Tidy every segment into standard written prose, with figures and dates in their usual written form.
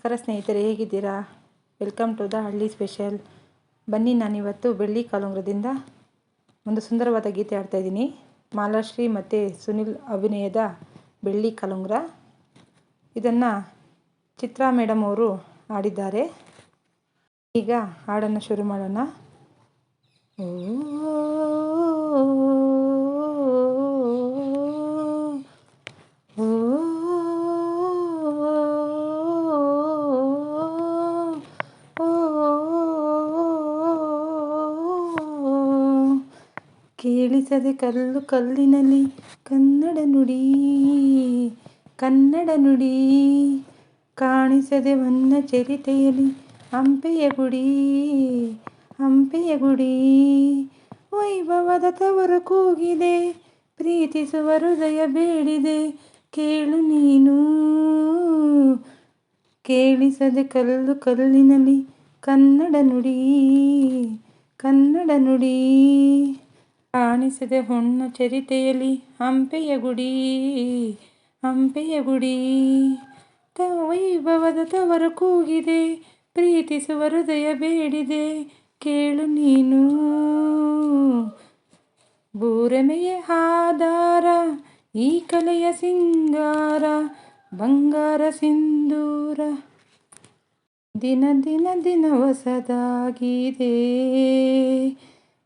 ನಮಸ್ಕಾರ ಸ್ನೇಹಿತರೆ, ಹೇಗಿದ್ದೀರಾ? ವೆಲ್ಕಮ್ ಟು ದ ಹಳ್ಳಿ ಸ್ಪೆಷಲ್. ಬನ್ನಿ, ನಾನಿವತ್ತು ಬೆಳ್ಳಿ ಕಾಲುಂಗುರದಿಂದ ಒಂದು ಸುಂದರವಾದ ಗೀತೆ ಹಾಡ್ತಾಯಿದ್ದೀನಿ. ಮಾಲಾಶ್ರೀ ಮತ್ತು ಸುನಿಲ್ ಅಭಿನಯದ ಬೆಳ್ಳಿ ಕಾಲುಂಗುರ. ಇದನ್ನು ಚಿತ್ರಾ ಮೇಡಮ್ ಅವರು ಹಾಡಿದ್ದಾರೆ. ಈಗ ಹಾಡನ್ನು ಶುರು ಮಾಡೋಣ. ಕೇಳಿಸದೆ ಕಲ್ಲು ಕಲ್ಲಿನಲ್ಲಿ ಕನ್ನಡ ನುಡಿ, ಕನ್ನಡ ನುಡಿ. ಕಾಣಿಸದೆ ವನ್ನ ಚರಿತೆಯಲ್ಲಿ ಹಂಪೆಯ ಗುಡಿ, ಹಂಪೆಯ ಗುಡಿ. ವೈಭವದ ತವರು ಕೂಗಿದೆ, ಪ್ರೀತಿಸುವ ಹೃದಯ ಬೇಡಿದೆ, ಕೇಳು ನೀನು. ಕೇಳಿಸದೆ ಕಲ್ಲು ಕಲ್ಲಿನಲ್ಲಿ ಕನ್ನಡ ನುಡಿ, ಕನ್ನಡ ನುಡಿ. ಕಾಣಿಸದೆ ಹೊನ್ನ ಚರಿತೆಯಲ್ಲಿ ಹಂಪೆಯ ಗುಡಿ, ಹಂಪೆಯ ಗುಡಿ. ವೈಭವದ ತವರು ಕೂಗಿದೆ, ಪ್ರೀತಿಸುವ ಹೃದಯ ಬೇಡಿದೆ, ಕೇಳು ನೀನು. ಭೂರಮೆಯ ಆಧಾರ ಈ ಕಲೆಯ ಸಿಂಗಾರ, ಬಂಗಾರ ಸಿಂಧೂರ. ದಿನ ದಿನ ದಿನ ಹೊಸದಾಗಿದೆ,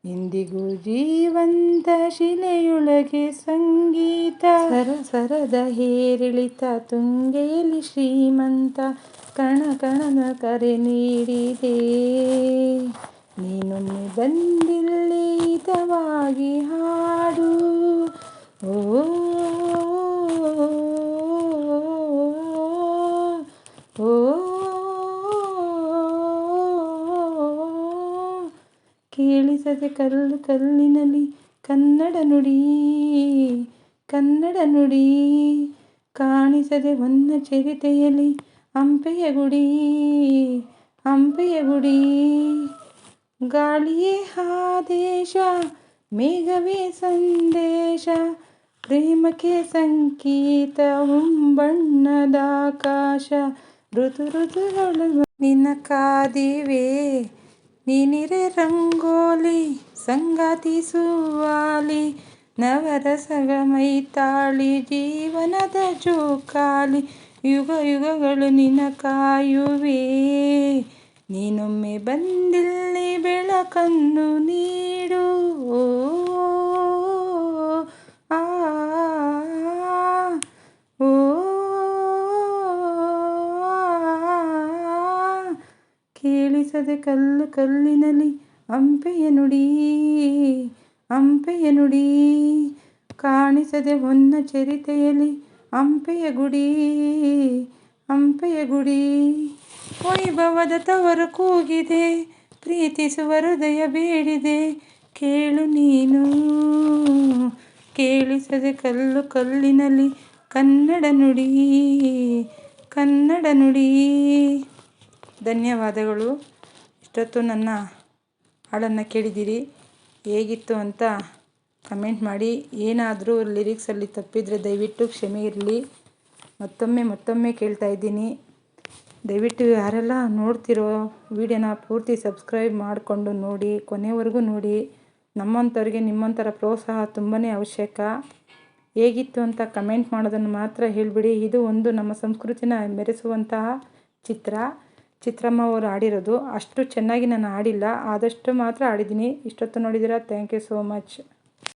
ಇಂದಿಗೂ ಜೀವಂತ ಶಿಲೆಯೊಳಗೆ ಸಂಗೀತ. ಸರಸರದ ಏರಿಳಿತ ತುಂಗೆಯಲ್ಲಿ ಶ್ರೀಮಂತ, ಕಣ ಕಣದ ಕರೆ ನೀಡಿದೆ. ನೀನೊಮ್ಮೆ ಬಂದಿಲ್ಲಿ ಹಿತವಾಗಿ ಹಾಡು. ಓ ಕೇಳಿಸದೆ ಕಲ್ಲು ಕಲ್ಲಿನಲ್ಲಿ ಕನ್ನಡ ನುಡಿ, ಕನ್ನಡ ನುಡಿ. ಕಾಣಿಸದೆ ಹೊನ್ನ ಚರಿತೆಯಲ್ಲಿ ಹಂಪೆಯ ಗುಡಿ, ಹಂಪೆಯ ಗುಡಿ. ಗಾಳಿಯೇ ಆದೇಶ, ಮೇಘವೇ ಸಂದೇಶ, ಪ್ರೇಮಕ್ಕೆ ಸಂಕೇತ ಹೊಂಬಣ್ಣದ ಆಕಾಶ. ಋತು ಋತುಗಳು ನಿನ್ನ ಕಾದಿವೆ, ನೀನಿರೆ ರಂಗೋಲಿ, ಸಂಗಾತಿ ಸುವಾಲಿ. ನವರಸಗ ಮೈತಾಳಿ, ಜೀವನದ ಜೋಕಾಲಿ. ಯುಗ ಯುಗಗಳು ನಿನ್ನ ಕಾಯುವೆ, ನೀನೊಮ್ಮೆ ಬಂದಿಲ್ಲಿ ಬೆಳಕನ್ನು ನೀಡು. ಕೇಳಿಸದೆ ಕಲ್ಲು ಕಲ್ಲಿನಲ್ಲಿ ಹಂಪೆಯ ನುಡಿ, ಹಂಪೆಯ ನುಡಿ. ಕಾಣಿಸದೆ ಹೊನ್ನ ಚರಿತೆಯಲ್ಲಿ ಹಂಪೆಯ ಗುಡಿ, ಹಂಪೆಯ ಗುಡಿ. ವೈಭವದ ತವರು ಕೂಗಿದೆ, ಪ್ರೀತಿಸುವ ಹೃದಯ ಬೇಡಿದೆ, ಕೇಳು ನೀನು. ಕೇಳಿಸದೆ ಕಲ್ಲು ಕಲ್ಲಿನಲ್ಲಿ ಕನ್ನಡ ನುಡಿ, ಕನ್ನಡ ನುಡಿ. ಧನ್ಯವಾದಗಳು. ಇಷ್ಟೊತ್ತು ನನ್ನ ಹಾಡನ್ನು ಕೇಳಿದ್ದೀರಿ. ಹೇಗಿತ್ತು ಅಂತ ಕಮೆಂಟ್ ಮಾಡಿ. ಏನಾದರೂ ಲಿರಿಕ್ಸಲ್ಲಿ ತಪ್ಪಿದರೆ ದಯವಿಟ್ಟು ಕ್ಷಮೆ ಇರಲಿ. ಮತ್ತೊಮ್ಮೆ ಕೇಳ್ತಾ ಇದ್ದೀನಿ, ದಯವಿಟ್ಟು ಯಾರೆಲ್ಲ ನೋಡ್ತಿರೋ ವಿಡಿಯೋನ ಪೂರ್ತಿ ಸಬ್ಸ್ಕ್ರೈಬ್ ಮಾಡಿಕೊಂಡು ನೋಡಿ, ಕೊನೆವರೆಗೂ ನೋಡಿ. ನಮ್ಮಂಥವ್ರಿಗೆ ನಿಮ್ಮಂಥರ ಪ್ರೋತ್ಸಾಹ ತುಂಬಾ ಅವಶ್ಯಕ. ಹೇಗಿತ್ತು ಅಂತ ಕಮೆಂಟ್ ಮಾಡೋದನ್ನು ಮಾತ್ರ ಹೇಳಿಬಿಡಿ. ಇದು ಒಂದು ನಮ್ಮ ಸಂಸ್ಕೃತಿನ ಮೆರೆಸುವಂತಹ ಚಿತ್ರ. ಚಿತ್ರಮ್ಮ ಅವರು ಹಾಡಿರೋದು. ಅಷ್ಟು ಚೆನ್ನಾಗಿ ನಾನು ಹಾಡಿಲ್ಲ, ಆದಷ್ಟು ಮಾತ್ರ ಹಾಡಿದ್ದೀನಿ. ಇಷ್ಟೊತ್ತು ನೋಡಿದ್ದೀರಾ. Thank you so much.